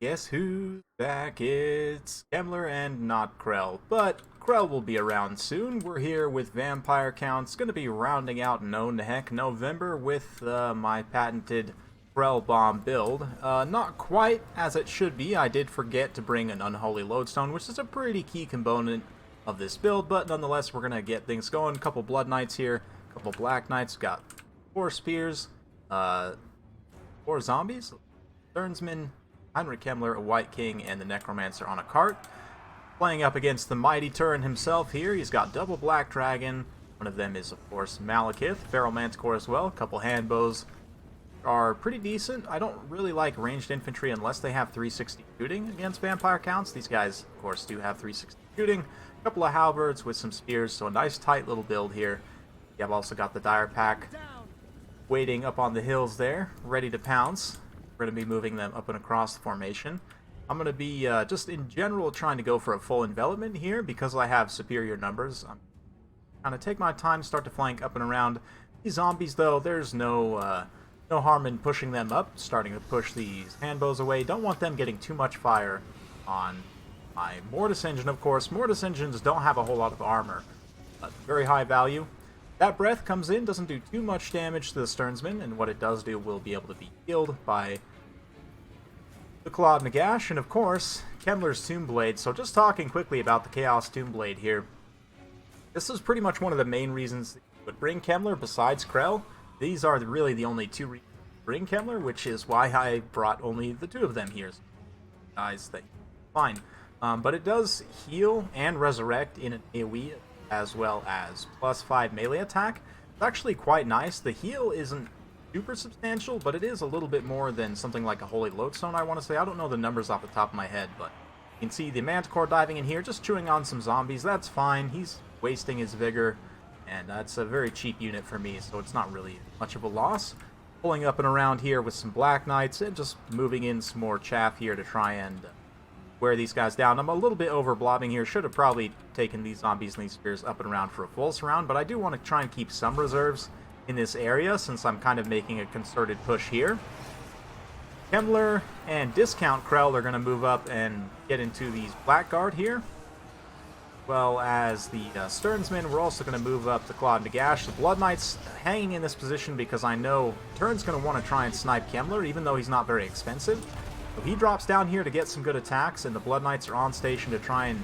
Guess who's back? It's Kemmler and not KRELL, but KRELL will be around soon. We're here with Vampire Counts, going to be rounding out Known to Heck November with my patented KRELL bomb build. Not quite as it should be. I did forget to bring an Unholy Lodestone, which is a pretty key component of this build, but nonetheless we're going to get things going. A couple Blood Knights here, a couple Black Knights, got 4 Spears, 4 Zombies, Thurnsman, Heinrich Kemmler, a White King, and the Necromancer on a cart. Playing up against the mighty Turin himself here, he's got double Black Dragon. One of them is, of course, Malekith. Feral Manticore as well. A couple Handbows are pretty decent. I don't really like ranged infantry unless they have 360 shooting against Vampire Counts. These guys, of course, do have 360 shooting. A couple of Halberds with some Spears, so a nice tight little build here. I've also got the Dire Pack waiting up on the hills there, ready to pounce. We're going to be moving them up and across the formation. I'm going to be, just in general, trying to go for a full envelopment here because I have superior numbers. I'm going to take my time, start to flank up and around. These zombies, though, there's no harm in pushing them up, starting to push these handbows away. Don't want them getting too much fire on my Mortis Engine, of course. Mortis Engines don't have a whole lot of armor, but very high value. That breath comes in, doesn't do too much damage to the Sternsman, and what it does do will be able to be healed by the Clawed Nagash, and of course, Kemmler's Tomb Blade. So just talking quickly about the Chaos Tomb Blade here. This is pretty much one of the main reasons that you would bring Kemmler besides KRELL. These are really the only 2 reasons to bring Kemmler, which is why I brought only the 2 of them here. Guys, that fine. But it does heal and resurrect in an AoE, as well as +5 melee attack. It's actually quite nice. The heal isn't super substantial, but it is a little bit more than something like a Holy Lodestone, I want to say. I don't know the numbers off the top of my head, but you can see the Manticore diving in here, just chewing on some zombies. That's fine. He's wasting his vigor, and that's a very cheap unit for me, so it's not really much of a loss. Pulling up and around here with some Black Knights, and just moving in some more chaff here to try and wear these guys down. I'm a little bit over blobbing here. Should have probably taken these zombies and these spears up and around for a full surround, but I do want to try and keep some reserves in this area since I'm kind of making a concerted push here. Kemmler and Discount KRELL are going to move up and get into these Blackguard here. Well as the Sternsman, we're also going to move up the Clawed Nagash. The Blood Knights hanging in this position because I know Turin's going to want to try and snipe Kemmler, even though he's not very expensive. So he drops down here to get some good attacks, and the Blood Knights are on station to try and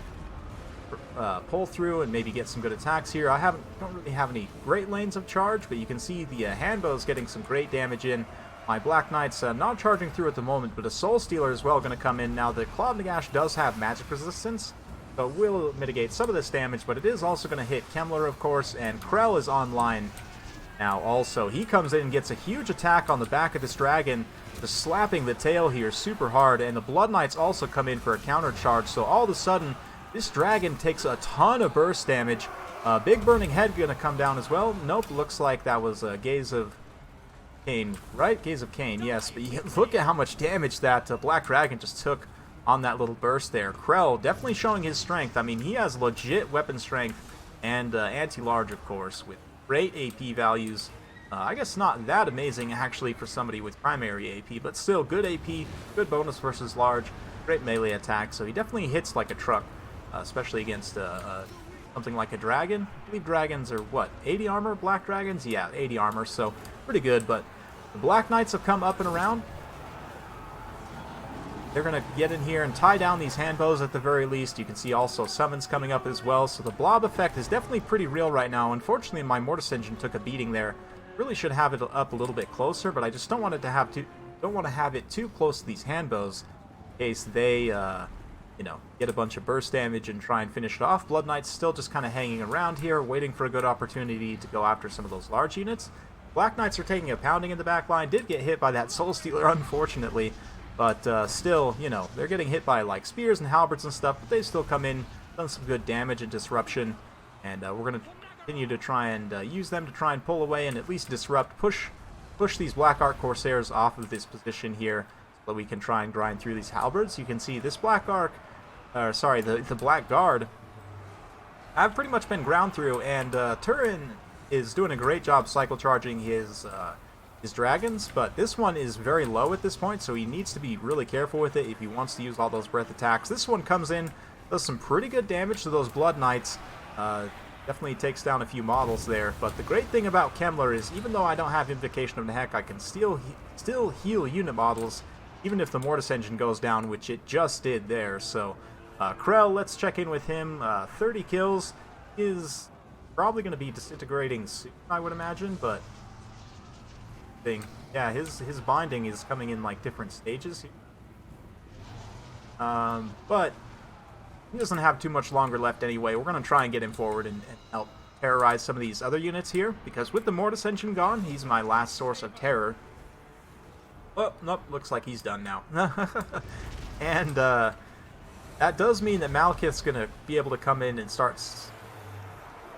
pull through and maybe get some good attacks here. I don't really have any great lanes of charge, but you can see the Handbows getting some great damage in. My Black Knights not charging through at the moment, but a Soul Stealer as well going to come in. Now the Clawed Nagash does have magic resistance, so it will mitigate some of this damage, but it is also going to hit Kemmler, of course, and KRELL is online now also. He comes in and gets a huge attack on the back of this dragon, just slapping the tail here super hard, and the Blood Knights also come in for a counter charge, so all of a sudden this dragon takes a ton of burst damage. Big Burning Head gonna come down as well. Nope, looks like that was a Gaze of Cain, right? Gaze of Cain, yes, but you look at how much damage that Black Dragon just took on that little burst there. KRELL definitely showing his strength. I mean, he has legit weapon strength and anti-large, of course, with great AP values. I guess not that amazing, actually, for somebody with primary AP, but still good AP, good bonus versus large, great melee attack, so he definitely hits like a truck, especially against something like a dragon. I believe dragons are, what, 80 armor? Black dragons? Yeah, 80 armor, so pretty good, but the Black Knights have come up and around. They're going to get in here and tie down these Handbows at the very least. You can see also summons coming up as well, so the blob effect is definitely pretty real right now. Unfortunately, my Mortis Engine took a beating there. Really should have it up a little bit closer, but I just don't want it to have it too close to these Handbows in case they you know, get a bunch of burst damage and try and finish it off. Blood Knights still just kind of hanging around here, waiting for a good opportunity to go after some of those large units. Black Knights are taking a pounding in the back line. Did get hit by that Soul Stealer, unfortunately, but still, you know, they're getting hit by like spears and halberds and stuff, but they still come in, done some good damage and disruption, and we're going to continue to try and use them to try and pull away and at least disrupt, push these Black Ark Corsairs off of this position here so that we can try and grind through these halberds. You can see this Black Ark, the Black Guard, I've pretty much been ground through, and Turin is doing a great job cycle charging his his dragons, but this one is very low at this point, so he needs to be really careful with it if he wants to use all those breath attacks. This one comes in, does some pretty good damage to those Blood Knights. Definitely takes down a few models there, but the great thing about KRELL is even though I don't have Invocation of Nehek, I can still heal unit models, even if the Mortis engine goes down, which it just did there. So KRELL, let's check in with him. 30 kills is probably going to be disintegrating soon, I would imagine, but yeah, his binding is coming in like different stages. But he doesn't have too much longer left anyway. We're going to try and get him forward and help terrorize some of these other units here, because with the Mortis engine gone, he's my last source of terror. Oh, nope, looks like he's done now. And that does mean that Malekith's going to be able to come in and start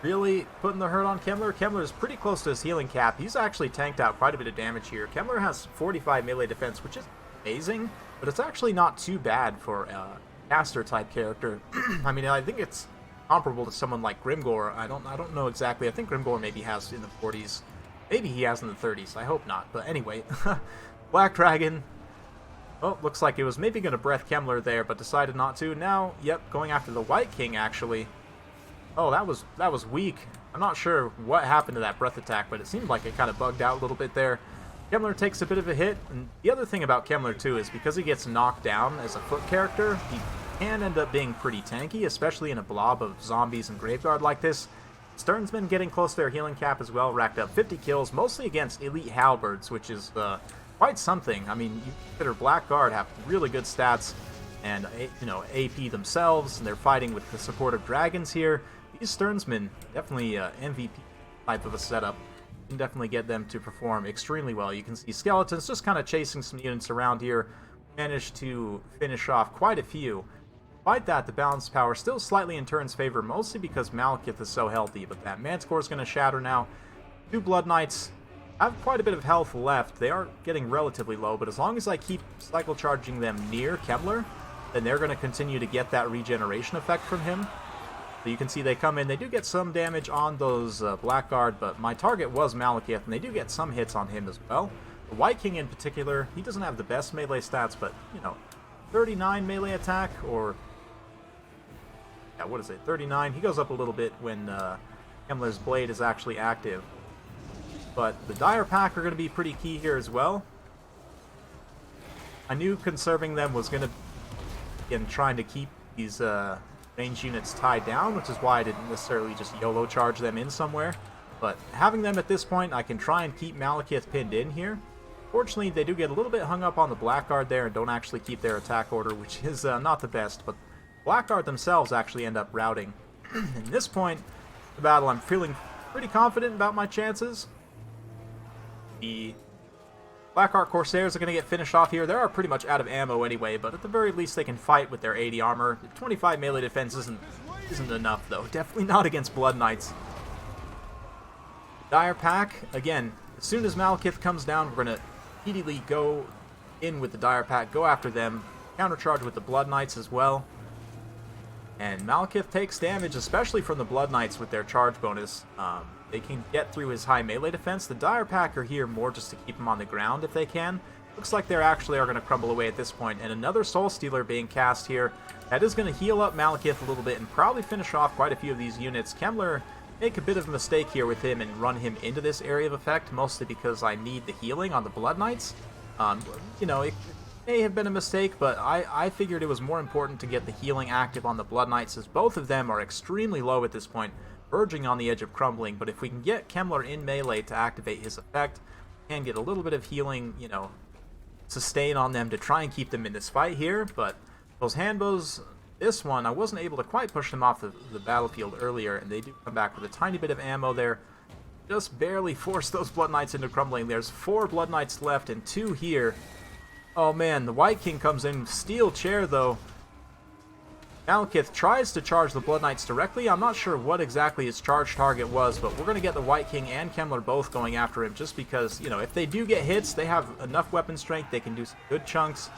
really putting the hurt on KRELL. KRELL is pretty close to his healing cap. He's actually tanked out quite a bit of damage here. KRELL has 45 melee defense, which is amazing, but it's actually not too bad for a caster type character. I mean, I think it's comparable to someone like Grimgor. I don't know exactly. I think Grimgor maybe has in the 40s. Maybe he has in the 30s. I hope not. But anyway, Black Dragon. Oh, looks like it was maybe going to breath KRELL there, but decided not to. Now, yep, going after the White King, actually. Oh, that was weak. I'm not sure what happened to that breath attack, but it seemed like it kind of bugged out a little bit there. KRELL takes a bit of a hit, and the other thing about KRELL too is because he gets knocked down as a foot character, he can end up being pretty tanky, especially in a blob of zombies and Graveguard like this. Stern's been getting close to their healing cap as well, racked up 50 kills, mostly against elite halberds, which is quite something. I mean, you consider Blackguard have really good stats, and you know, AP themselves, and they're fighting with the support of dragons here. These Sternsmen, definitely MVP type of a setup. You can definitely get them to perform extremely well. You can see Skeletons just kind of chasing some units around here. Managed to finish off quite a few. Despite that, the balance power still slightly in Turn's favor, mostly because Malekith is so healthy, but that Manticore is going to shatter now. 2 Blood Knights have quite a bit of health left. They are getting relatively low, but as long as I keep cycle charging them near KRELL, then they're going to continue to get that regeneration effect from him. So you can see they come in, they do get some damage on those Blackguard, but my target was Malekith, and they do get some hits on him as well. The White King in particular, he doesn't have the best melee stats, but, you know, 39 melee attack, or, yeah, what is it, 39? He goes up a little bit when KRELL's blade is actually active. But the Dire Pack are going to be pretty key here as well. I knew conserving them was going to, again, trying to keep these range units tied down, which is why I didn't necessarily just YOLO charge them in somewhere. But having them at this point, I can try and keep Malekith pinned in here. Fortunately, they do get a little bit hung up on the Blackguard there and don't actually keep their attack order, which is not the best. But Blackguard themselves actually end up routing. At this point in the battle, I'm feeling pretty confident about my chances. The Blackheart Corsairs are going to get finished off here. They are pretty much out of ammo anyway, but at the very least they can fight with their 80 armor. 25 melee defense isn't enough, though. Definitely not against Blood Knights. Dire Pack, again, as soon as Malekith comes down, we're going to immediately go in with the Dire Pack, go after them, countercharge with the Blood Knights as well. And Malekith takes damage, especially from the Blood Knights with their charge bonus. They can get through his high melee defense. The Dire Pack are here more just to keep him on the ground if they can. Looks like they actually are going to crumble away at this point. And another Soul Stealer being cast here. That is going to heal up Malekith a little bit and probably finish off quite a few of these units. KRELL make a bit of a mistake here with him and run him into this area of effect, mostly because I need the healing on the Blood Knights. You know, it may have been a mistake, but I figured it was more important to get the healing active on the Blood Knights, as both of them are extremely low at this point, verging on the edge of crumbling. But if we can get KRELL in melee to activate his effect, we can get a little bit of healing, you know, sustain on them to try and keep them in this fight here. But those handbows, this one, I wasn't able to quite push them off the battlefield earlier, and they do come back with a tiny bit of ammo there. Just barely force those Blood Knights into crumbling. There's 4 Blood Knights left and 2 here. Oh man, the White King comes in, steel chair though. Malekith tries to charge the Blood Knights directly. I'm not sure what exactly his charge target was, but we're going to get the White King and KRELL both going after him, just because, you know, if they do get hits, they have enough weapon strength, they can do some good chunks.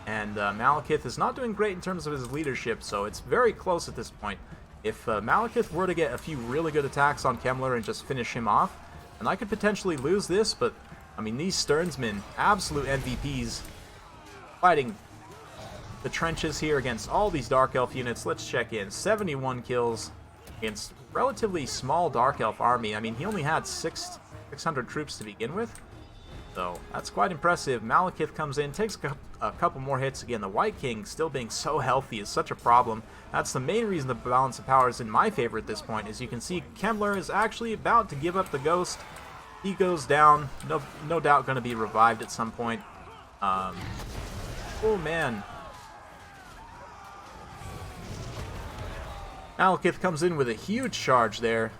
And Malekith is not doing great in terms of his leadership, so it's very close at this point. If Malekith were to get a few really good attacks on KRELL and just finish him off, and I could potentially lose this, but I mean, these Sternsmen, absolute MVPs, fighting the trenches here against all these Dark Elf units. Let's check in. 71 kills against relatively small Dark Elf army. I mean, he only had 600 troops to begin with, so that's quite impressive. Malekith comes in, takes a couple more hits. Again, the White King still being so healthy is such a problem. That's the main reason the balance of power is in my favor at this point. As you can see, KRELL is actually about to give up the ghost. He goes down, no doubt going to be revived at some point. Oh man. Malekith comes in with a huge charge there.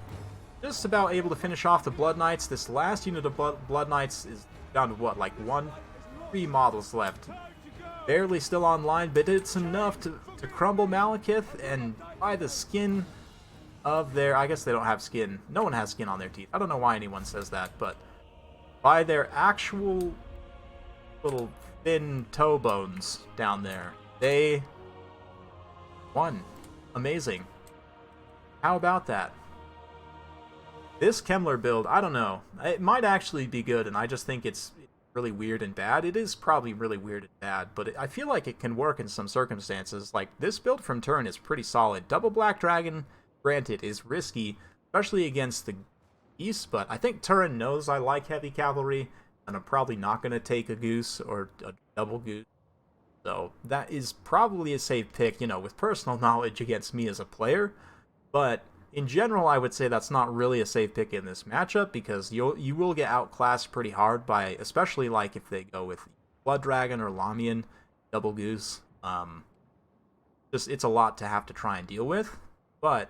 Just about able to finish off the Blood Knights. This last unit of Blood Knights is down to what, like 3 models left. Barely still online, but it's enough to crumble Malekith and by the skin of their... I guess they don't have skin. No one has skin on their teeth. I don't know why anyone says that, but by their actual little thin toe bones down there, they won. Amazing. How about that? This KRELL build, I don't know. It might actually be good, and I just think it's really weird and bad. It is probably really weird and bad, but I feel like it can work in some circumstances. Like, this build from Turn is pretty solid. Double Black Dragon, granted, is risky, especially against the Geese, but I think Turin knows I like heavy cavalry, and I'm probably not going to take a Goose or a double Goose. So that is probably a safe pick, you know, with personal knowledge against me as a player. But in general, I would say that's not really a safe pick in this matchup, because you will get outclassed pretty hard by, especially like if they go with Blood Dragon or Lamian, double Goose. Just it's a lot to have to try and deal with. But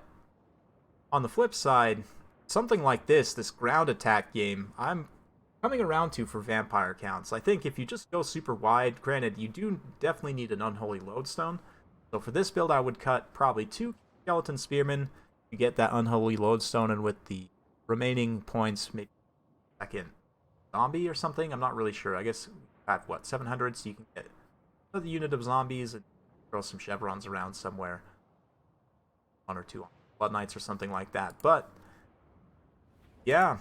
on the flip side, something like this ground attack game, I'm coming around to for vampire counts. I think if you just go super wide, granted, you do definitely need an Unholy Lodestone. So for this build, I would cut probably 2 Skeleton Spearmen to get that Unholy Lodestone, and with the remaining points, maybe second zombie or something. I'm not really sure. I guess we have, what, 700, so you can get another unit of zombies and throw some chevrons around somewhere. 1 or 2 Blood Knights or something like that. But yeah,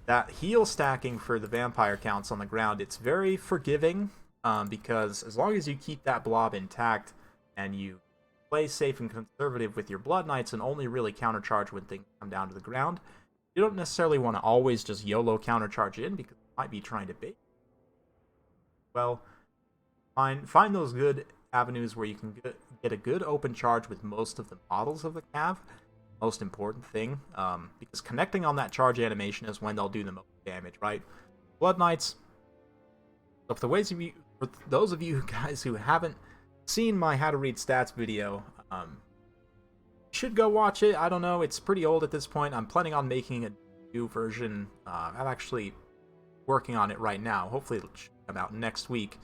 that heal stacking for the vampire counts on the ground, it's very forgiving, because as long as you keep that blob intact and you play safe and conservative with your Blood Knights and only really countercharge when things come down to the ground, you don't necessarily want to always just YOLO countercharge in, because you might be trying to bait. Well, find those good avenues where you can get a good open charge with most of the models of the cav. Most important thing, because connecting on that charge animation is when they'll do the most damage, right? Blood Knights. So for those of you guys who haven't seen my How to Read Stats video, should go watch it. I don't know, it's pretty old at this point. I'm planning on making a new version. I'm actually working on it right now. Hopefully it'll come out next week.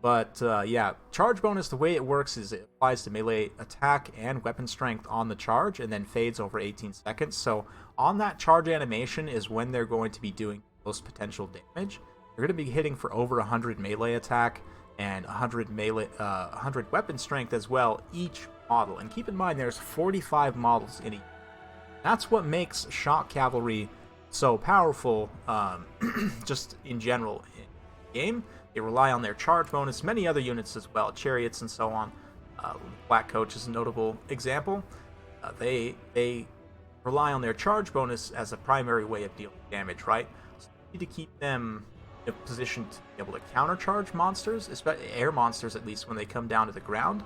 But yeah, charge bonus, the way it works is it applies to melee attack and weapon strength on the charge, and then fades over 18 seconds. So on that charge animation is when they're going to be doing most potential damage. They're going to be hitting for over 100 melee attack and 100 weapon strength as well, each model. And keep in mind, there's 45 models in each. That's what makes shock cavalry so powerful, just in general in the game. They rely on their charge bonus, many other units as well, chariots and so on. Black Coach is a notable example. They rely on their charge bonus as a primary way of dealing damage, right? So you need to keep them in a position to be able to countercharge monsters, especially air monsters at least, when they come down to the ground.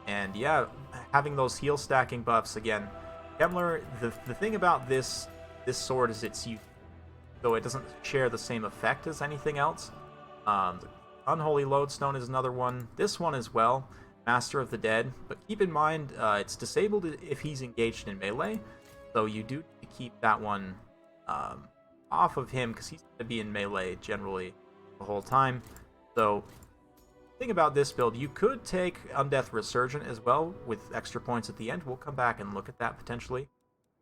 And yeah, having those heal stacking buffs, again, KRELL, the thing about this sword is it's used, so it doesn't share the same effect as anything else. The Unholy Lodestone is another one. This one as well, Master of the Dead. But keep in mind, it's disabled if he's engaged in melee, so you do need to keep that one off of him, because he's going to be in melee generally the whole time. So the thing about this build, you could take Undeath Resurgent as well with extra points at the end. We'll come back and look at that potentially.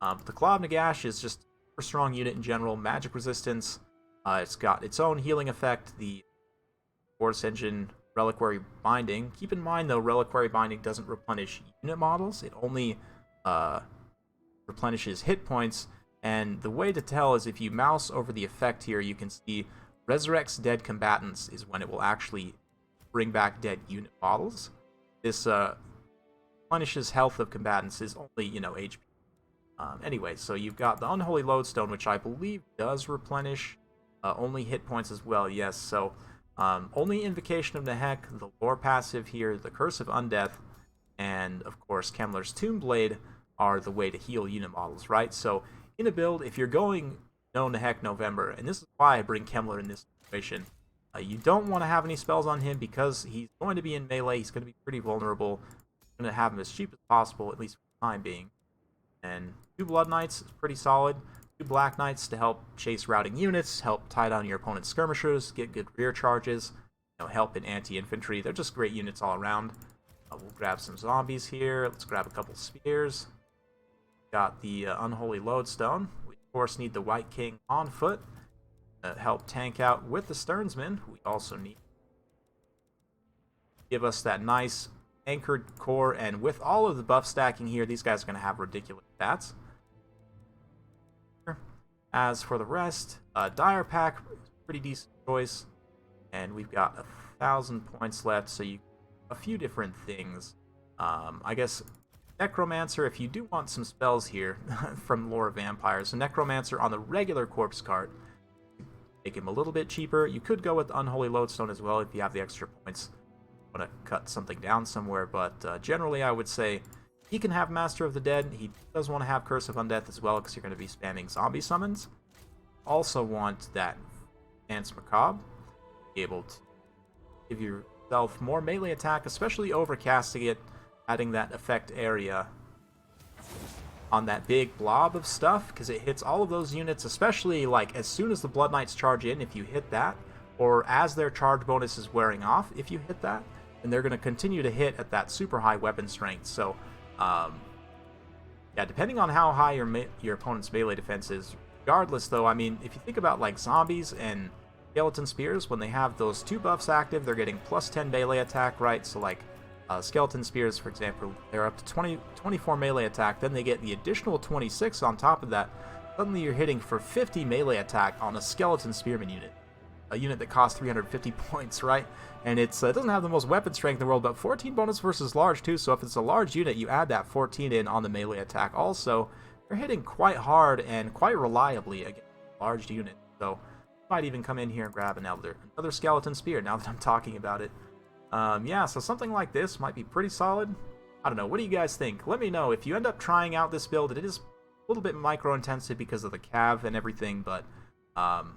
But the Claw of Nagash is just a strong unit in general. Magic resistance. It's got its own healing effect. The Force Engine Reliquary Binding. Keep in mind, though, Reliquary Binding doesn't replenish unit models. It only replenishes hit points. And the way to tell is if you mouse over the effect here, you can see resurrects dead combatants is when it will actually bring back dead unit models. This replenishes health of combatants is only, you know, HP. Anyway, so you've got the Unholy Lodestone, which I believe does replenish only hit points as well, yes. So only Invocation of Nehek, the lore passive here, the Curse of Undeath, and of course Kemmler's Tomb Blade are the way to heal unit models, right? So in a build, if you're going No Nehek November, and this is why I bring Kemmler in this situation, you don't want to have any spells on him because he's going to be in melee, he's going to be pretty vulnerable, you're going to have him as cheap as possible, at least for the time being. And 2 Blood Knights is pretty solid. 2 Black Knights to help chase routing units, help tie down your opponent's skirmishers, get good rear charges, you know, help in anti-infantry. They're just great units all around. We'll grab some zombies here. Let's grab a couple spears. Got the Unholy Lodestone. We, of course, need the White King on foot to help tank out with the Stearnsman. We also need give us that nice anchored core, and with all of the buff stacking here, these guys are going to have ridiculous stats. As for the rest, Dire Pack, pretty decent choice, and we've got 1,000 points left, so you a few different things. I guess Necromancer, if you do want some spells here from Lore of Vampires, so Necromancer on the regular corpse cart, make him a little bit cheaper. You could go with Unholy Lodestone as well if you have the extra points. Want to cut something down somewhere, but generally I would say he can have Master of the Dead. He does want to have Curse of Undeath as well because you're going to be spamming zombie summons. Also want that Dance Macabre, be able to give yourself more melee attack, especially overcasting it, adding that effect area on that big blob of stuff because it hits all of those units, especially like as soon as the Blood Knights charge in, if you hit that, or as their charge bonus is wearing off, if you hit that, and they're going to continue to hit at that super high weapon strength. So, yeah, depending on how high your opponent's melee defense is, regardless though, I mean, if you think about like zombies and skeleton spears, when they have those 2 buffs active, they're getting plus 10 melee attack, right? So like skeleton spears, for example, they're up to 24 melee attack, then they get the additional 26 on top of that. Suddenly you're hitting for 50 melee attack on a skeleton spearman unit. A unit that costs 350 points, right? And it doesn't have the most weapon strength in the world, but 14 bonus versus large too, so if it's a large unit, you add that 14 in on the melee attack. Also, you're hitting quite hard and quite reliably against a large unit, so you might even come in here and grab another skeleton spear now that I'm talking about it. Yeah, so something like this might be pretty solid. I don't know, what do you guys think? Let me know if you end up trying out this build. It is a little bit micro-intensive because of the cav and everything, but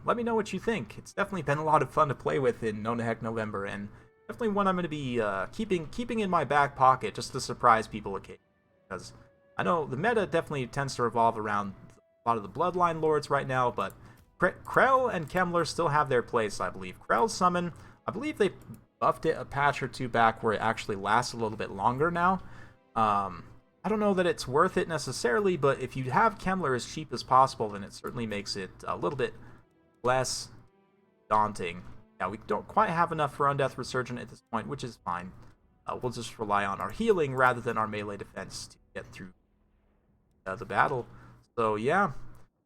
let me know what you think. It's definitely been a lot of fun to play with in No Nehek November, and definitely one I'm going to be keeping in my back pocket just to surprise people occasionally. Because I know the meta definitely tends to revolve around a lot of the Bloodline Lords right now, but KRELL and Kemmler still have their place, I believe. KRELL's summon, I believe they buffed it a patch or 2 back where it actually lasts a little bit longer now. I don't know that it's worth it necessarily, but if you have Kemmler as cheap as possible, then it certainly makes it a little bit less daunting. Now, we don't quite have enough for Undeath Resurgent at this point, which is fine. We'll just rely on our healing rather than our melee defense to get through the battle. So, yeah,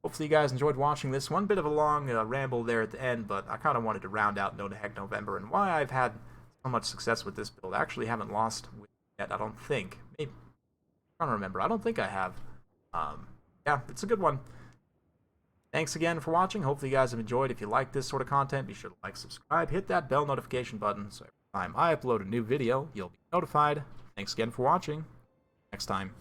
hopefully you guys enjoyed watching this. One bit of a long ramble there at the end, but I kind of wanted to round out No Nehek November and why I've had so much success with this build. I actually haven't lost with it yet, I don't think. Maybe. I don't remember. I don't think I have. Yeah, it's a good one. Thanks again for watching. Hopefully you guys have enjoyed. If you like this sort of content, be sure to like, subscribe, hit that bell notification button so every time I upload a new video, you'll be notified. Thanks again for watching. Next time.